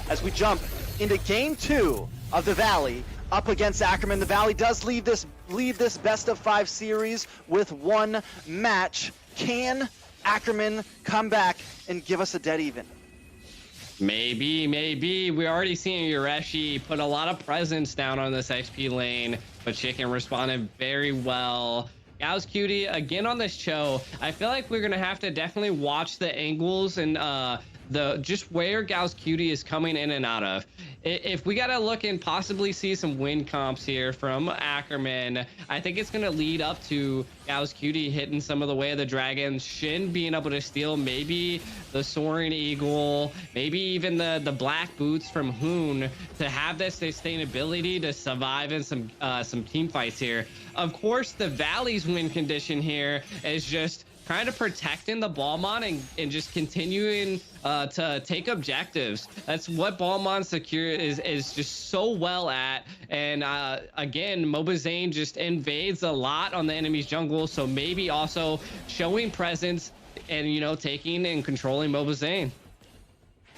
as we jump into game 2 of the Valley up against ACKERMAN. The Valley does lead this best of 5 series with 1 match. Can ACKERMAN come back and give us a dead even? Maybe. We already seen Yureshi put a lot of presence down on this XP lane, but Chicken responded very well. Gau's Cutie again on this show. I feel like we're gonna have to definitely watch the angles and just where Gau's Cutie is coming in and out of. If we gotta look and possibly see some win comps here from ACKERMAN, I think it's gonna lead up to Gau's Cutie hitting some of the Way of the Dragon, Shin being able to steal maybe the Soaring Eagle, maybe even the Black Boots from Hoon to have this sustainability to survive in some team fights here. Of course, the Valley's win condition here is just kind of protecting the Balmon and just continuing to take objectives. That's what Balmon Secure is just so well at. And again, Mobazane just invades a lot on the enemy's jungle, so maybe also showing presence and, you know, taking and controlling Mobazane.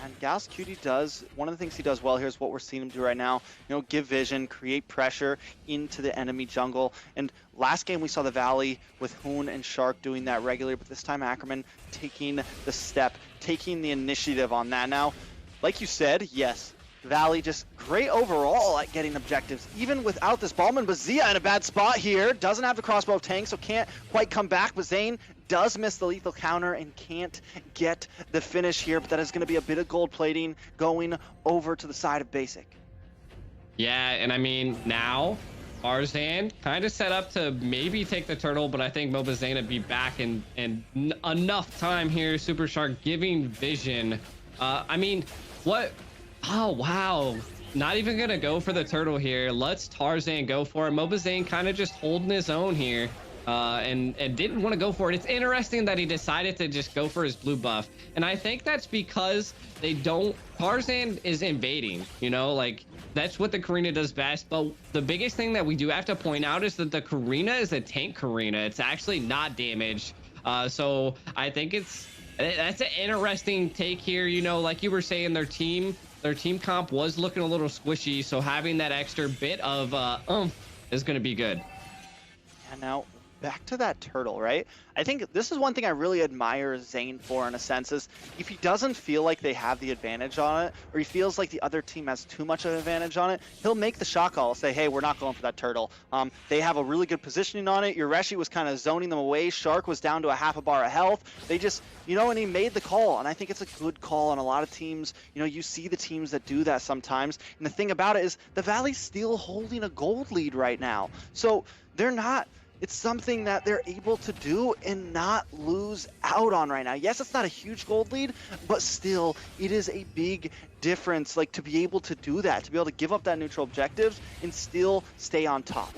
And Gau's Cutie does, one of the things he does well here is what we're seeing him do right now. You know, give vision, create pressure into the enemy jungle. And last game we saw the Valley with Hoon and Shark doing that regularly, but this time ACKERMAN taking the step, taking the initiative on that. Now, like you said, yes, Valley just great overall at getting objectives, even without this Balmon. But Zia in a bad spot here, doesn't have the crossbow tank, so can't quite come back. But Zane does miss the lethal counter and can't get the finish here, but that is going to be a bit of gold plating going over to the side of Basic. Yeah, and I mean, now Tarzan kind of set up to maybe take the turtle, but I think Mobazane would be back in enough time here. Super Shark giving vision. I mean, what? Oh, wow. Not even going to go for the turtle here. Let's Tarzan go for it. Mobazane kind of just holding his own here. And didn't want to go for it. It's interesting that he decided to just go for his blue buff. And I think that's because they don't... Tarzan is invading, you know? Like, that's what the Karina does best. But the biggest thing that we do have to point out is that the Karina is a tank Karina. It's actually not damaged. So I think that's an interesting take here. You know, like you were saying, their team comp was looking a little squishy. So having that extra bit of is going to be good. And now... back to that turtle, right? I think this is one thing I really admire Zane for, in a sense, is if he doesn't feel like they have the advantage on it, or he feels like the other team has too much of an advantage on it, he'll make the shot call, say, hey, we're not going for that turtle. They have a really good positioning on it. Yureshi was kind of zoning them away. Shark was down to a half a bar of health. They just, you know, and he made the call, and I think it's a good call on a lot of teams. You know, you see the teams that do that sometimes, and the thing about it is the Valley's still holding a gold lead right now. So they're not... it's something that they're able to do and not lose out on right now. Yes, it's not a huge gold lead, but still, it is a big difference, like, to be able to do that, to be able to give up that neutral objectives and still stay on top.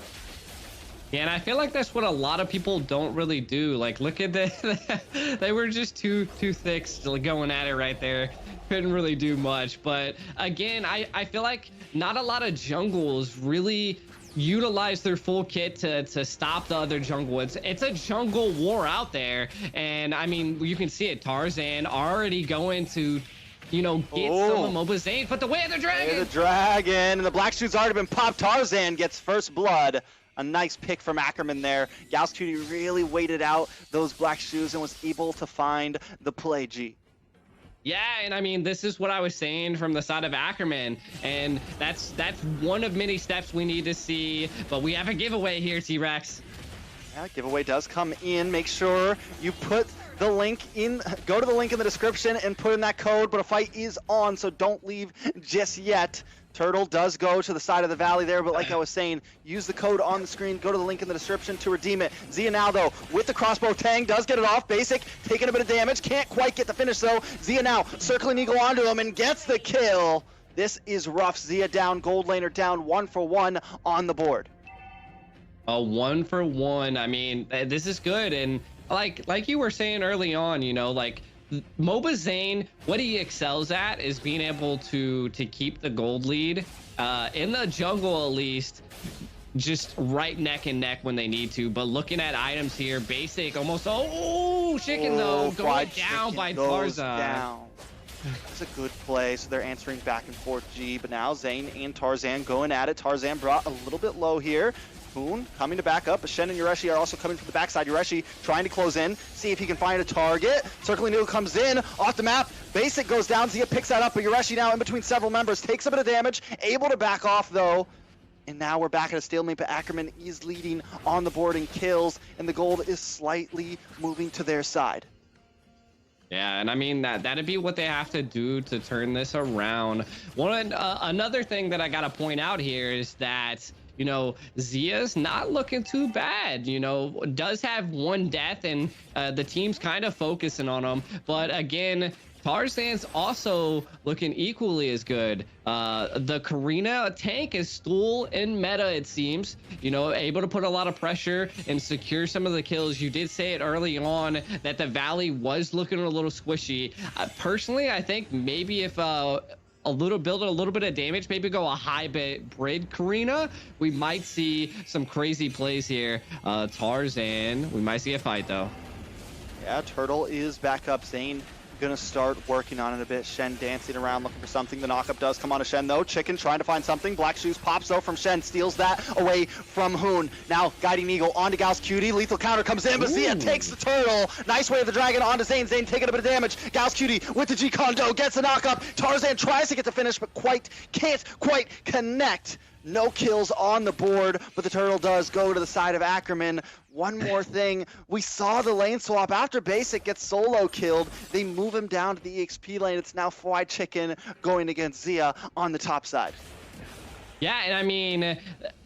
Yeah, and I feel like that's what a lot of people don't really do. Like, look at they were just too thick going at it right there. Couldn't really do much. But again, I feel like not a lot of jungles really utilize their full kit to stop the other jungle. It's a jungle war out there, and I mean, you can see it. Tarzan already going to, you know, get some of Mobazane, but the Way of the Dragon! Way of the Dragon, and the Black Shoot's already been popped. Tarzan gets first blood. A nice pick from ACKERMAN there. Gau's Cutie really waited out those Black Shoes and was able to find the play, G. Yeah, and I mean, this is what I was saying from the side of ACKERMAN, and that's one of many steps we need to see, but we have a giveaway here, T-Rex. Yeah, giveaway does come in. Make sure you put the link in, go to the link in the description and put in that code, but a fight is on, so don't leave just yet. Turtle does go to the side of the Valley there, but like I was saying, use the code on the screen, go to the link in the description to redeem it. Zia now, though, with the crossbow tang, does get it off. Basic, taking a bit of damage, can't quite get the finish, though. Zia now, circling Eagle onto him and gets the kill. This is rough. Zia down, gold laner down, 1 for 1 on the board. A 1 for 1. I mean, this is good, and like you were saying early on, you know, like, Mobazane, what he excels at is being able to keep the gold lead in the jungle, at least, just right neck and neck when they need to. But looking at items here, Basic almost, Chicken though, going down by Tarzan. That's a good play. So they're answering back and forth, G. But now Zane and Tarzan going at it. Tarzan brought a little bit low here. Boon coming to back up, but Shen and Yureshi are also coming from the backside. Yureshi trying to close in, see if he can find a target. Circling Needle comes in, off the map. Basic goes down, Zia picks that up, but Yureshi now in between several members, takes a bit of damage, able to back off though. And now we're back at a stalemate, but ACKERMAN is leading on the board in kills, and the gold is slightly moving to their side. Yeah, and I mean that'd be what they have to do to turn this around. Another thing that I gotta point out here is that, you know, Zia's not looking too bad. You know, does have one death, and the team's kind of focusing on him. But again, Tarzan's also looking equally as good. The Karina tank is still in meta, it seems. You know, able to put a lot of pressure and secure some of the kills. You did say it early on that the Valley was looking a little squishy. Personally, I think maybe if build a little bit of damage, maybe go a high bid Karina, we might see some crazy plays here. Tarzan, we might see a fight though. Yeah, Turtle is back up. Zane gonna start working on it a bit. Shen dancing around looking for something. The knockup does come on to Shen though. Chicken trying to find something. Black Shoes pops though from Shen, steals that away from Hoon. Now Guiding Eagle onto Gauss Cutie. Lethal counter comes in, but Zia takes the turtle. Nice way of the dragon onto Zane. Zane taking a bit of damage. Gauss Cutie with the G Kondo gets the knockup. Tarzan tries to get the finish, but can't quite connect. No kills on the board, but the turtle does go to the side of ACKERMAN. One more thing, we saw the lane swap after Basic gets solo killed. They move him down to the EXP lane. It's now Fried Chicken going against Zia on the top side. Yeah, and I mean,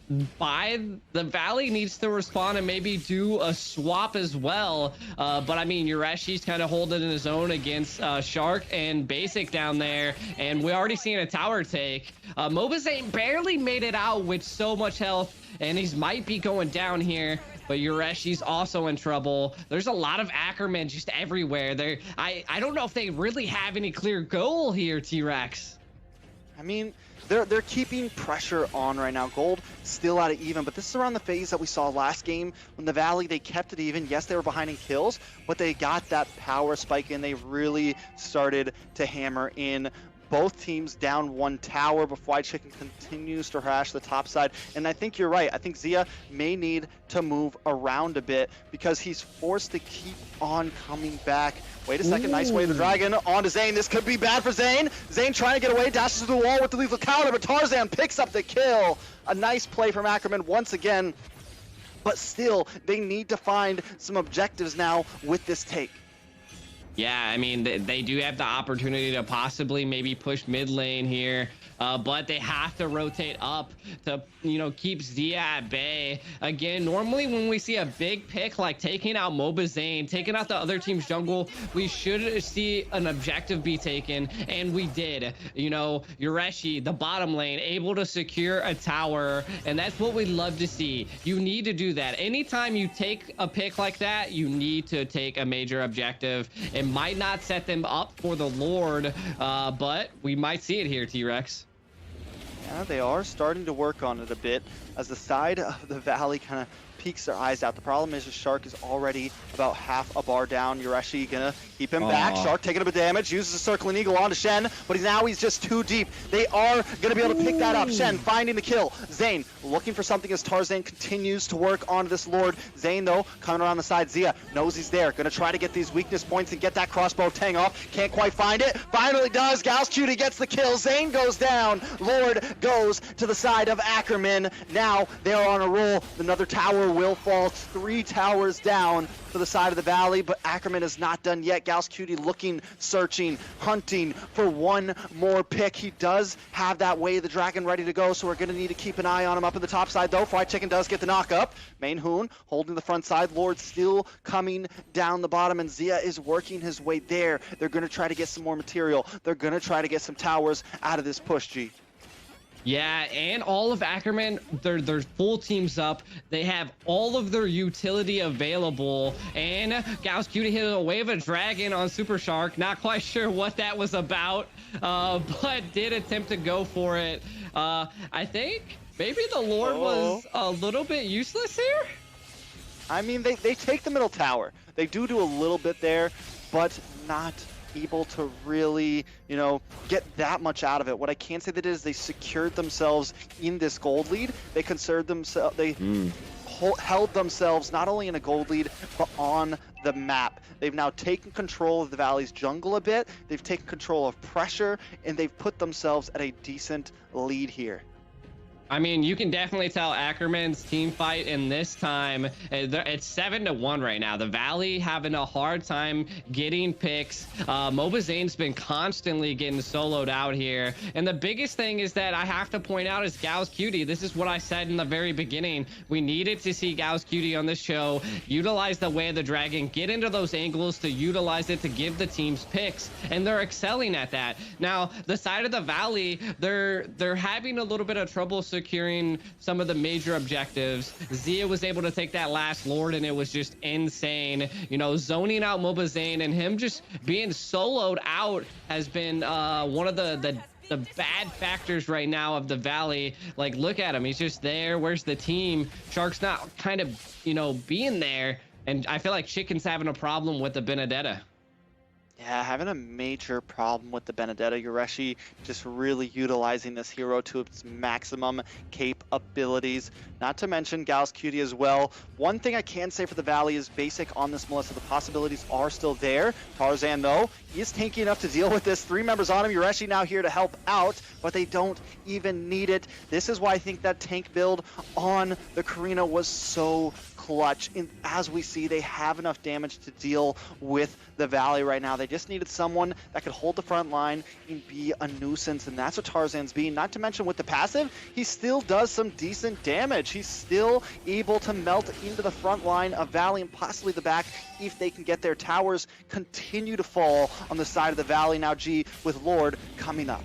the Valley needs to respond and maybe do a swap as well. But I mean, Yureshi's kind of holding his own against Shark and Basic down there, and we already seen a tower take. Mobazane barely made it out with so much health, and he might be going down here. But Yureshi's also in trouble. There's a lot of ACKERMAN just everywhere. I don't know if they really have any clear goal here, T-Rex. I mean, they're keeping pressure on right now. Gold still out of even, but this is around the phase that we saw last game when the Valley, they kept it even. Yes, they were behind in kills, but they got that power spike and they really started to hammer in. Both teams down one tower, but Fried Chicken continues to harass the top side. And I think you're right. I think Zia may need to move around a bit because he's forced to keep on coming back. Wait a second, nice way of the dragon onto Zane. This could be bad for Zane. Zane trying to get away, dashes to the wall with the lethal counter, but Tarzan picks up the kill. A nice play from ACKERMAN once again. But still, they need to find some objectives now with this take. Yeah, I mean, they do have the opportunity to possibly maybe push mid lane here, but they have to rotate up to, you know, keep Zia at bay. Again, normally when we see a big pick like taking out Mobazane, taking out the other team's jungle, we should see an objective be taken, and we did. You know, Yureshi, the bottom lane, able to secure a tower, and that's what we love to see. You need to do that. Anytime you take a pick like that, you need to take a major objective. It might not set them up for the Lord, but we might see it here, T-Rex. Yeah, they are starting to work on it a bit as the side of the Valley kind of peeks their eyes out. The problem is Shark is already about half a bar down. Yureshi gonna keep him back. Shark taking a bit of damage, uses a circling eagle onto Shen, but he's just too deep. They are gonna be able to pick that up. Shen finding the kill. Zane looking for something as Tarzan continues to work onto this Lord. Zane though, coming around the side. Zia knows he's there. Gonna try to get these weakness points and get that crossbow tang off. Can't quite find it. Finally does. Gauss Cutie gets the kill. Zane goes down. Lord goes to the side of ACKERMAN. Now they're on a roll. Another tower will fall. 3 towers down for the side of the Valley, but ACKERMAN is not done yet. Gauss Cutie looking, searching, hunting for one more pick. He does have that way of the dragon ready to go, so we're going to need to keep an eye on him up in the top side, though. Fried Chicken does get the knock up. Main Hoon holding the front side. Lord still coming down the bottom, and Zia is working his way there. They're going to try to get some more material. They're going to try to get some towers out of this push, G. Yeah, and all of ACKERMAN, their full team's up. They have all of their utility available, and Gauss Cutie hit a wave of dragon on Super Shark. Not quite sure what that was about, but did attempt to go for it. I think maybe the Lord was a little bit useless here. I mean, they take the middle tower. They do a little bit there, but not able to really, you know, get that much out of it. What I can say that is they secured themselves in this gold lead. They conserved themselves. They held themselves not only in a gold lead, but on the map. They've now taken control of the Valley's jungle a bit. They've taken control of pressure, and they've put themselves at a decent lead here. I mean, you can definitely tell ACKERMAN's team fight in this time. It's 7-1 right now. The Valley having a hard time getting picks. Mobizane's been constantly getting soloed out here. And the biggest thing is that I have to point out is Gau's Cutie. This is what I said in the very beginning. We needed to see Gau's Cutie on this show utilize the Way of the Dragon, get into those angles to utilize it to give the teams picks. And they're excelling at that. Now, the side of the Valley, they're having a little bit of trouble securing some of the major objectives. Zia was able to take that last Lord, and it was just insane. You know, zoning out Mobazane and him just being soloed out has been one of the bad factors right now of the Valley. Like, look at him. He's just there. Where's the team? Shark's not kind of, you know, being there. And I feel like Chicken's having a problem with the Benedetta. Yeah, having a major problem with the Benedetta. Yureshi just really utilizing this hero to its maximum capabilities. Not to mention Gau's Cutie as well. One thing I can say for the Valley is basic on this Melissa. The possibilities are still there. Tarzan, though, he is tanky enough to deal with this. 3 members on him. Yureshi now here to help out, but they don't even need it. This is why I think that tank build on the Karina was so clutch. And as we see, they have enough damage to deal with the Valley right now. They just needed someone that could hold the front line and be a nuisance, and that's what Tarzan's being. Not to mention with the passive, he still does some decent damage. He's still able to melt into the front line of Valley and possibly the back if they can get their towers continue to fall on the side of the Valley. Now G with Lord coming up.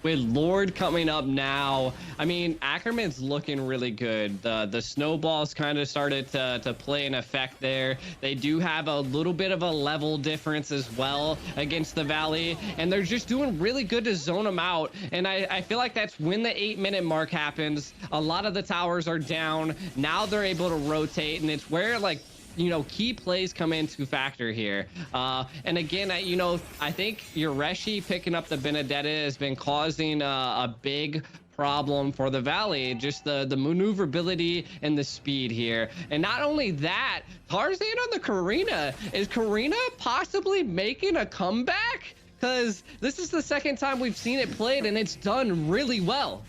With Lord coming up now, I mean, ACKERMAN's looking really good. The snowballs kind of started to play an effect there. They do have a little bit of a level difference as well against the Valley, and they're just doing really good to zone them out. And I feel like that's when the 8-minute mark happens. A lot of the towers are down. Now they're able to rotate, and it's where, like, you know, key plays come into factor here. And again, you know, I think Yureshi picking up the Benedetta has been causing a big problem for the Valley, just the maneuverability and the speed here. And not only that, Tarzan on the Karina. Is Karina possibly making a comeback? Because this is the second time we've seen it played, and it's done really well.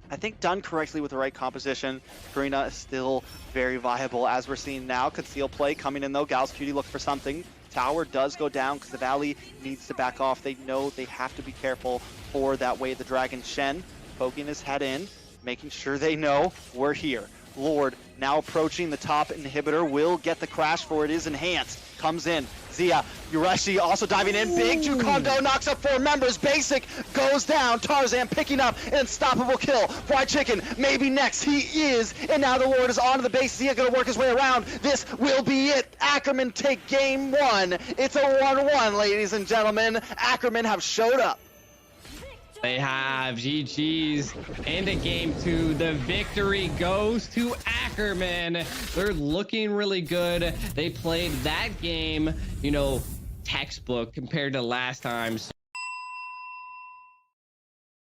I think done correctly with the right composition, Karina is still very viable, as we're seeing now. Conceal play coming in though. Gau's Cutie look for something. Tower does go down because the Valley needs to back off. They know they have to be careful for that Way of the Dragon. Shen poking his head in, making sure they know we're here. Lord now approaching the top inhibitor, will get the crash for it is enhanced. Comes in. Zia, Yureshi also diving in. Big Jukondo knocks up 4 members. Basic goes down. Tarzan picking up an unstoppable kill. Fried Chicken maybe next. He is. And now the Lord is onto the base. Zia gonna work his way around. This will be it. ACKERMAN take game 1. It's a 1-1, ladies and gentlemen. ACKERMAN have showed up. They have GG's into game 2. The victory goes to ACKERMAN. They're looking really good. They played that game, you know, textbook compared to last time.